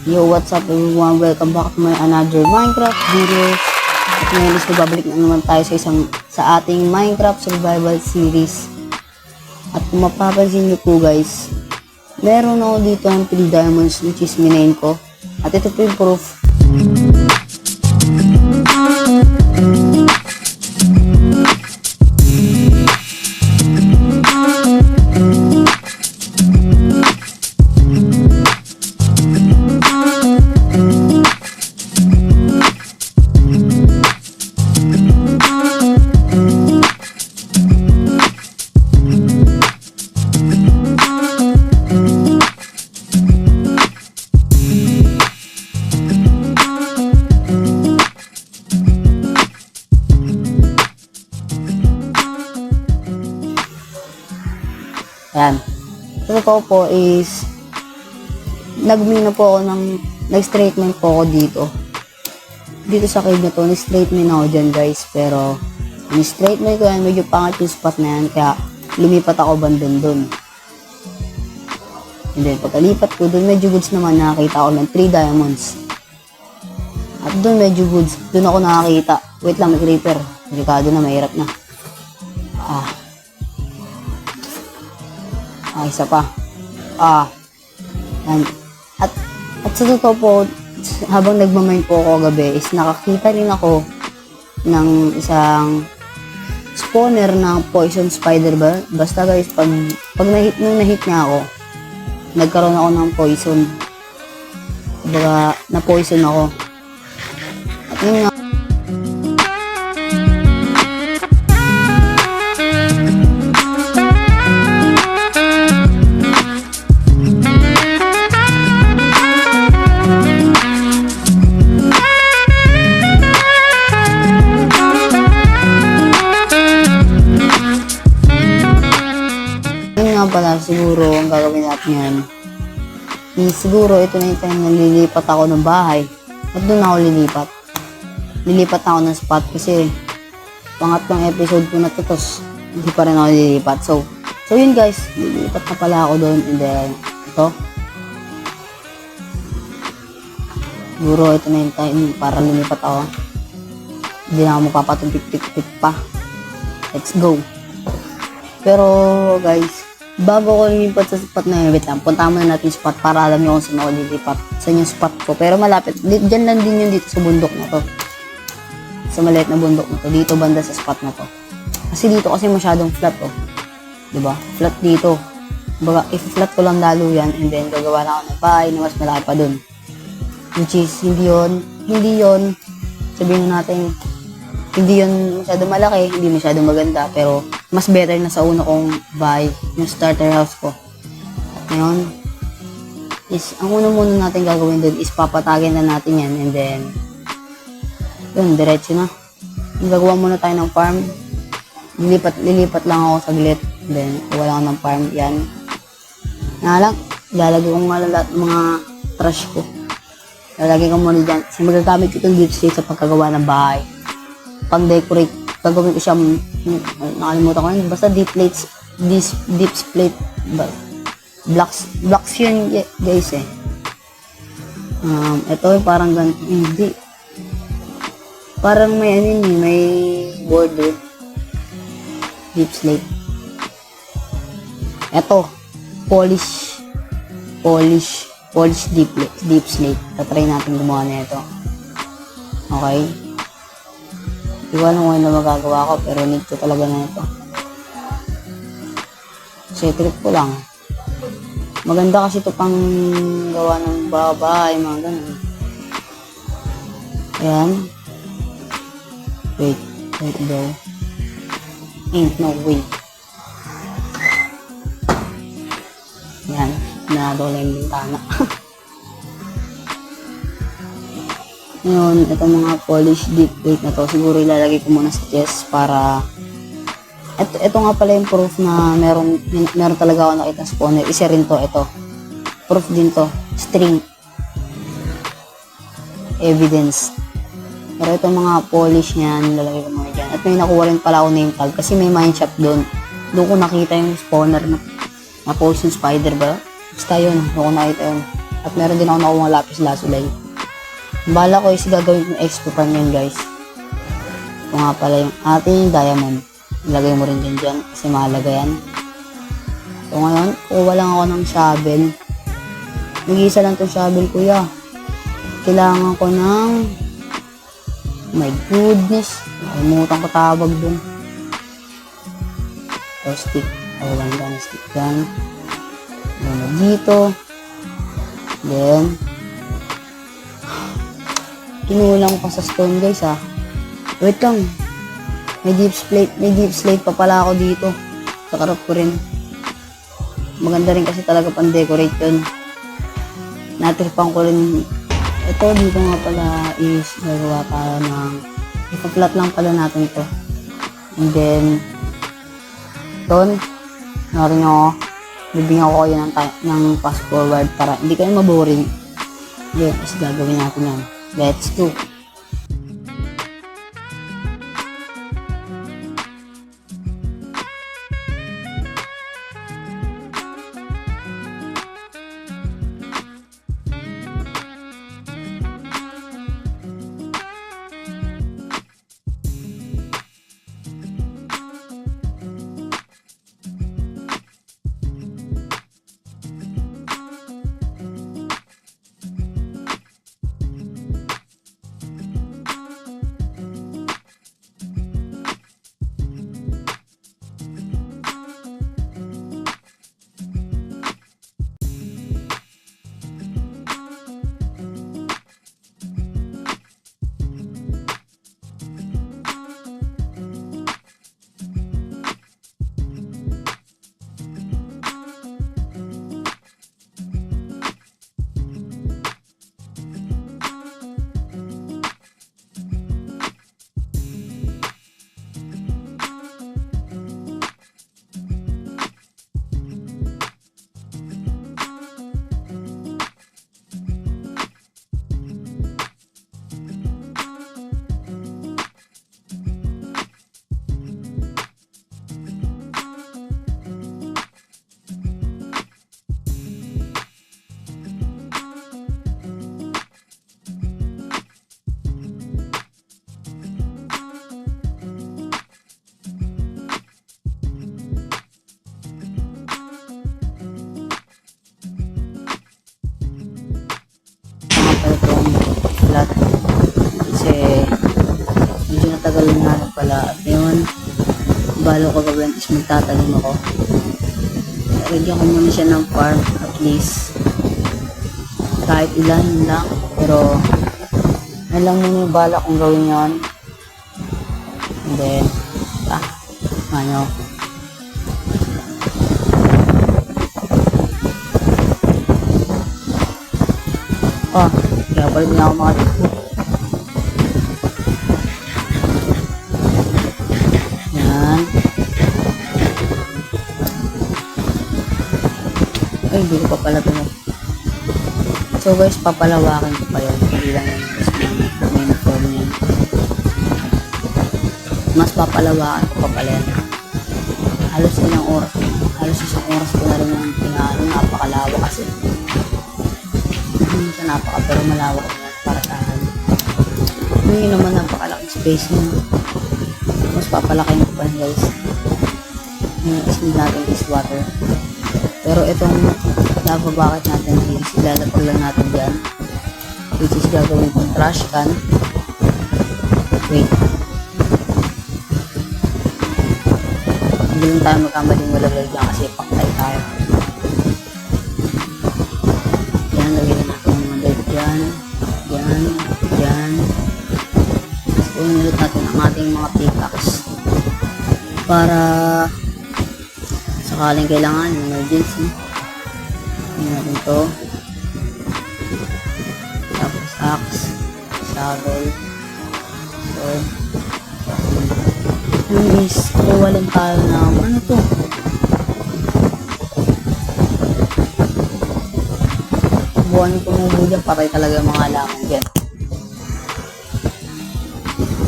Yo, what's up everyone? Welcome back to my another Minecraft video. At ngayon is nagbabalik na naman tayo sa ating Minecraft Survival Series. At kung mapapansin nyo po guys, meron ako dito ng 3 diamonds which is minain ko. At ito po yung proof. Ayan. Ito po is nag-mina po ako nag-straightment po ako dito sa cave na to. Nag-straightment ako dyan guys, pero ni-straightment ko yan, medyo pangit yung spot na yan, kaya lumipat ako bandun dun. And then pagkalipat ko dun, medyo goods naman, nakakita ko ng 3 diamonds. At dun medyo goods, dun ako nakakita. Wait lang, may creeper. Delikado na, mahirap na. Isa pa. Yan. At sa totoo po, habang nagmamine po ako gabi, is nakakita rin ako ng isang spawner na poison spider ba? Basta guys, pag nung na-hit niya ako, nagkaroon ako ng poison. Kumbaga, na-poison ako. At yun nga, pala siguro ang gagawin natin yan siguro ito na yung time na lilipat ako ng bahay at doon ako lilipat ako ng spot kasi pangatlong episode ko na to, tos hindi pa rin ako lilipat, so yun guys, lilipat na pala ako doon. And then ito siguro ito na yung time para lumipat ako, hindi na ako magpapatumpik-tik pa. Let's go. Pero guys, bago ko lilipat sa spot na yun, wait lang, punta muna natin yung spot para alam nyo kung saan ako lilipat. Saan yung spot ko. Pero malapit, dyan lang din yun dito sa bundok na to. Sa maliit na bundok na to. Dito banda sa spot na to. Kasi dito kasi masyadong flat oh. Diba? Flat dito. Baga, i-flat ko lang lalo yan and then gagawa na ako ng bahay na mas malaki pa dun. Which is, hindi yun, sabihin natin, hindi yun masyadong malaki, hindi masyadong maganda, pero mas better na sa una kong bahay, yung starter house ko. At ngayon, ang una muna natin gagawin doon is papatagin na natin yan and then, yun, diretso na. Gagawa muna tayo ng farm. Lilipat lang ako saglit, then wala ako ng farm, yan. Lang, lalagay ko nga lahat ng mga trash ko. Lalagay ko muna dyan, kasi magagamit ko itong deep slate sa pagkagawa ng bahay. Pang-decorate, gagawin ko siya, nakalimutan ko yun, basta deep plate, blocks yun guys eh. Ito parang ganito, hindi, parang may may border, deep slate. Ito, polish deep slate. Tatry natin gumawa na ito. Okay. Di ko alam kung ano magagawa ko, pero need ko talaga na ito. Kasi trip ko lang. Maganda kasi ito pang gawa ng bahay, mga ganun. Ayan. Wait though. Ain't no way. Ayan. Nanado lang yung bintana. Ngayon, itong mga polish deep plate na to, siguro ilalagay ko muna sa chest para ito nga pala yung proof na meron talaga ako nakita spawner. Isa rin to, ito. Proof din to. String. Evidence. Pero itong mga polish niyan, lalagay ko muna dyan. At may nakuha rin pala ako name tag kasi may mine shop doon. Doon ko nakita yung spawner na poison spider ba? Basta yun, doon ko nakita yun. At meron din ako nakuha lapis lazuli. Bala ko is gagawin yung extra pan yan guys. Ito nga pala yung ating diamond. Ilagay mo rin dyan kasi mahalaga yan. So ngayon, kuha lang ako ng shovel. Nag-iisa lang itong shovel kuya. Kailangan ko ng... My goodness. Nakalimutan ko tawag dun. So stick. Walang dyan. Stick dyan. Then dito. Then kinulang ko pa sa stone guys ha. Wait lang. May deep slate pa pala ako dito. Sa karap ko rin. Maganda rin kasi talaga pang decorate yun. Natripan ko rin. Ito dito nga pala is gagawa tayo ng ipa-flat lang pala natin to. And then doon narin nyo bibigyan ko kayo ng fast forward para hindi kayo maboring. Then is gagawin natin yan. Let's go! Flat kasi medyo natagal na pala at ngayon balo ko gawin is magtatanim ako. Lagyan ko muna siya ng farm at least kahit ilan lang, pero yan lang muna yung bala kong gawin yon. And then ano kaya pala din ako mga dito. Yan. Ay, hindi ko pa pala ito. So guys, papalawakin ko pa yun. Hindi lang yung main form niya. Mas papalawakan ko pa pala yan. Halos isang oras ko na rin yung pinaano. Napakalawa kasi. Hindi siya napaka pero malawak naman para sa akin. Hindi naman napakalaking space mo. Mas papalakin ko pa guys. Yung ismid natin is water. Pero itong lava bucket natin is ilalapag lang natin dyan. Which is gagawin kong trash can. Wait. Hindi lang tayo magkamaling malagay dyan kasi paktay tayo. Yan, lagyan natin ang mga dirt dyan. Yan. Tapos ulit natin ang ating mga pickaxe. Para sakaling kailangan, emergency. Tingnan natin ito. Tapos axe, shovel, sword. Yung is, kuwalan tayo ng ano to? Buwan yung tumubo dyan, patay talaga yung mga halaman dyan.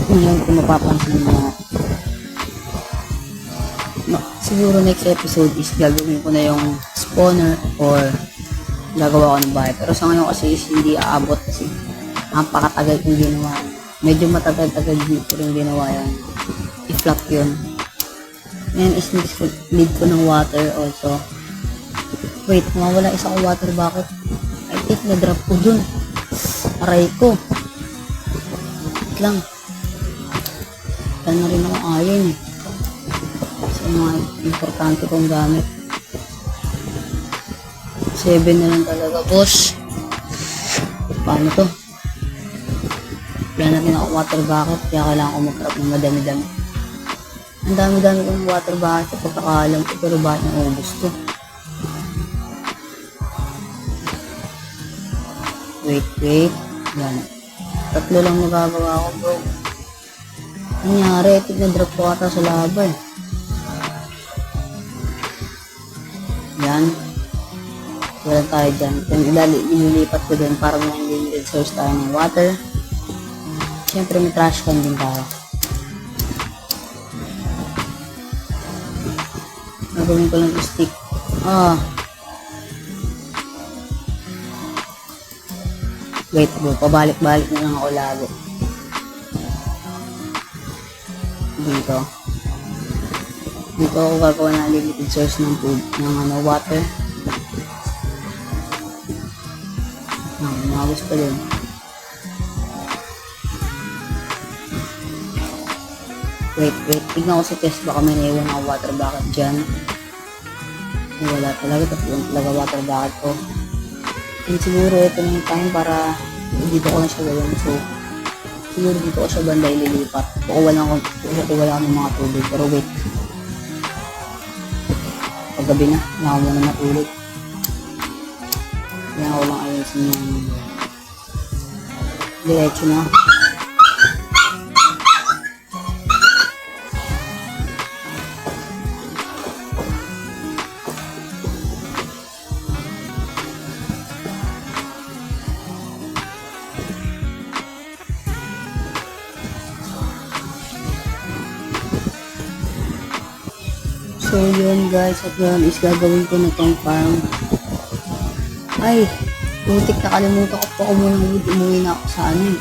Ngayon kung mapapansin mo, siguro next episode is gagawin ko na yung spawner or gagawa ko ng bahay. Pero sa ngayon kasi is hindi aabot kasi napakatagal kong ginawa. Medyo matagal-tagal dito rin ginawa yan. I-flop yun. Ngayon is need ko ng water also. Wait, mawala isa kong water bucket. I think na-drop ko dun. Aray ko. Wait lang. Wala na rin akong iron eh. Kasi mga importante kong gamit. 7 na lang talaga, boss. Paano to? Wala natin ako water bucket, kaya kailangan ko mag-drop ng madami-dami. Ang dami-dami kong water bucket sa pagkakalam ko, pero bakit naubos to? Wait. Yan. 3 lang magagawa ko, bro. Nangyari, tig-drop ko ata sa lava eh. Yan. Wala tayo dyan. Inilipat ko din para may unlimited source tayo ng water. Siyempre may trash can din tayo. Nagawin ko lang yung stick. Wait bro, pabalik-balik na lang ako lagi. Dito ako gagawa ng limited source ng food, ng water. Mga gusto din. Wait. Tignan ko sa test, baka may naiwan ako water bucket dyan. Wala talaga. Tapos talaga water bucket ko. And siguro ito na yung time para dito ko na siya gawin. So, siguro dito ko siya banda ililipat. Kukuha lang ako ng mga tubig. Pero wait. Paggabi na, ako muna matulog. Kaya ako lang ayusin yung diretso na. So yun guys, at yun is gagawin ko na tong farm. Ay, putik, nakalimutan ko po ako muna umuwi na ako sa ano.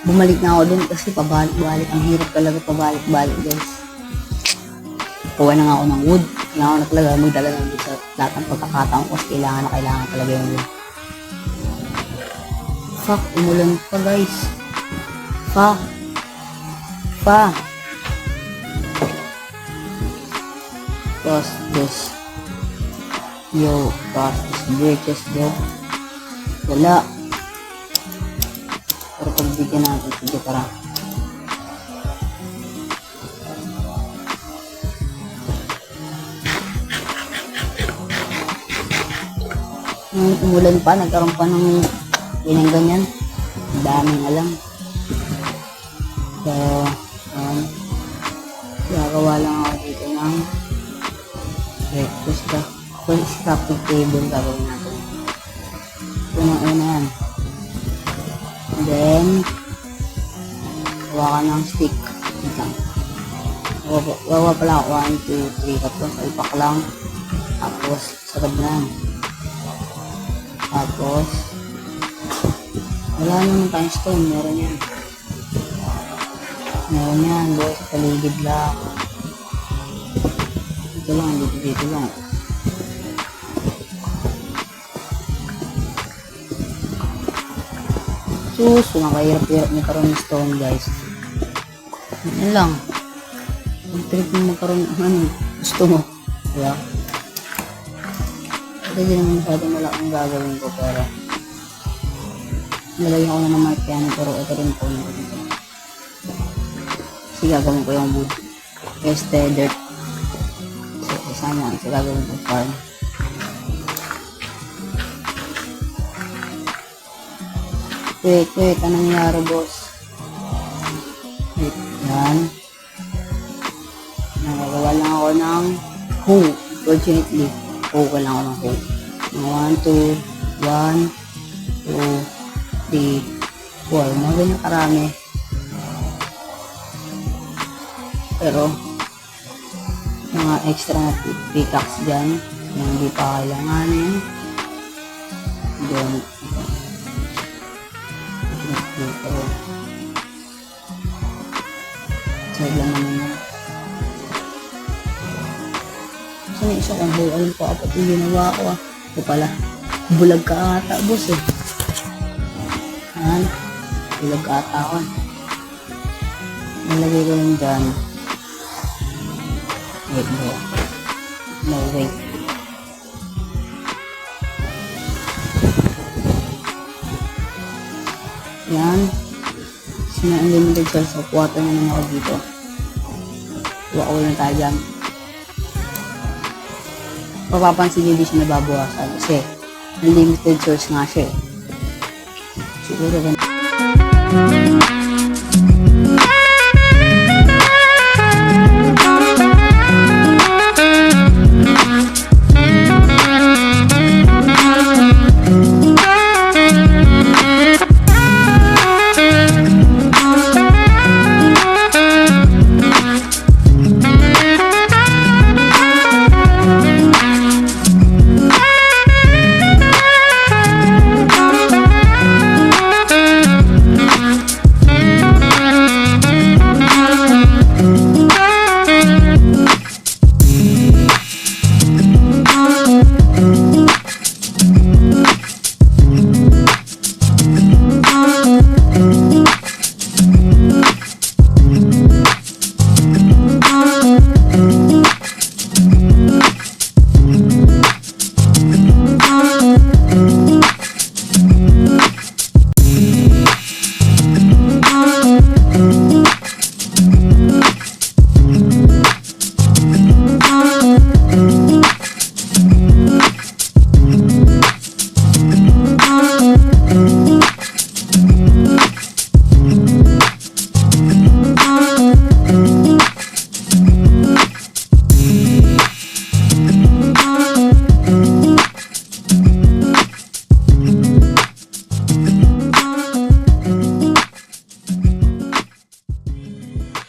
Bumalik na ako dun kasi pabalik-balik. Ang hirap talaga pabalik-balik guys. Kuha na nga ako ng wood. Kailangan na talaga magdala ng wood sa lahat ng pagkakataon ko kasi kailangan talaga yung wood. Fuck, umulan pa guys. Cross this. Yo, cross this bridges bro. Wala. Pero pagbigyan natin. Sige, tara. Nung umulan pa, nagkaroon pa ng ganyan. Ang daming alam. So, gagawa lang ako dito ng breakfast ka. Crafting table gagawin natin. Una yan. And then, gawa ka ng stick. Gawa pala ako 1, 2, 3. Tapos, alpak lang. Tapos, sarap na yan. Tapos, wala naman tayong stone. Meron yan. Meron yan, boys. Sa paligid lang. Dito lang. Sus, nakahirap-hirap magkaroon ng stone guys. Yan lang. Ang trip mo magkaroon ng gusto mo. Diba? Ito din naman masyadong malaking gagawin ko pero nalagyan ko na ng mark yan pero ito rin po na rin. Kasi gagawin ko yung wood. Dirt. Kasama ang gagawin ko farm. Wait, anong nangyari boss? Wait, yan. Nagagawa lang ako ng hoe. Fortunately, hoe lang ako ng hoe. 1, 2, 1, 2, 3, 4. Mga ganyan karami. Pero, mga extra na pickaxe dyan. Yung hindi pa kailanganin. Doon. Dito. Side lang naman yun. Kasi may isa kang hole. Alam ko, apat yung ginawa ko. Ito pala. Bulag ka ata, boss eh. Yan. Bulag ka ata ako. Nalagay ko yung dyan. Wait, no. No, wait. Yan. Kasi na unlimited source of water naman ako dito. Kuha lang tayo dyan. Papapansin nyo, hindi siya nababawasan kasi unlimited source nga siya eh. Siguro ganun.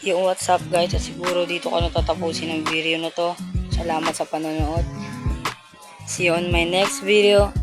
Yung what's up guys, at siguro dito ko natatapusin ang video na to. Salamat sa panonood. See you on my next video.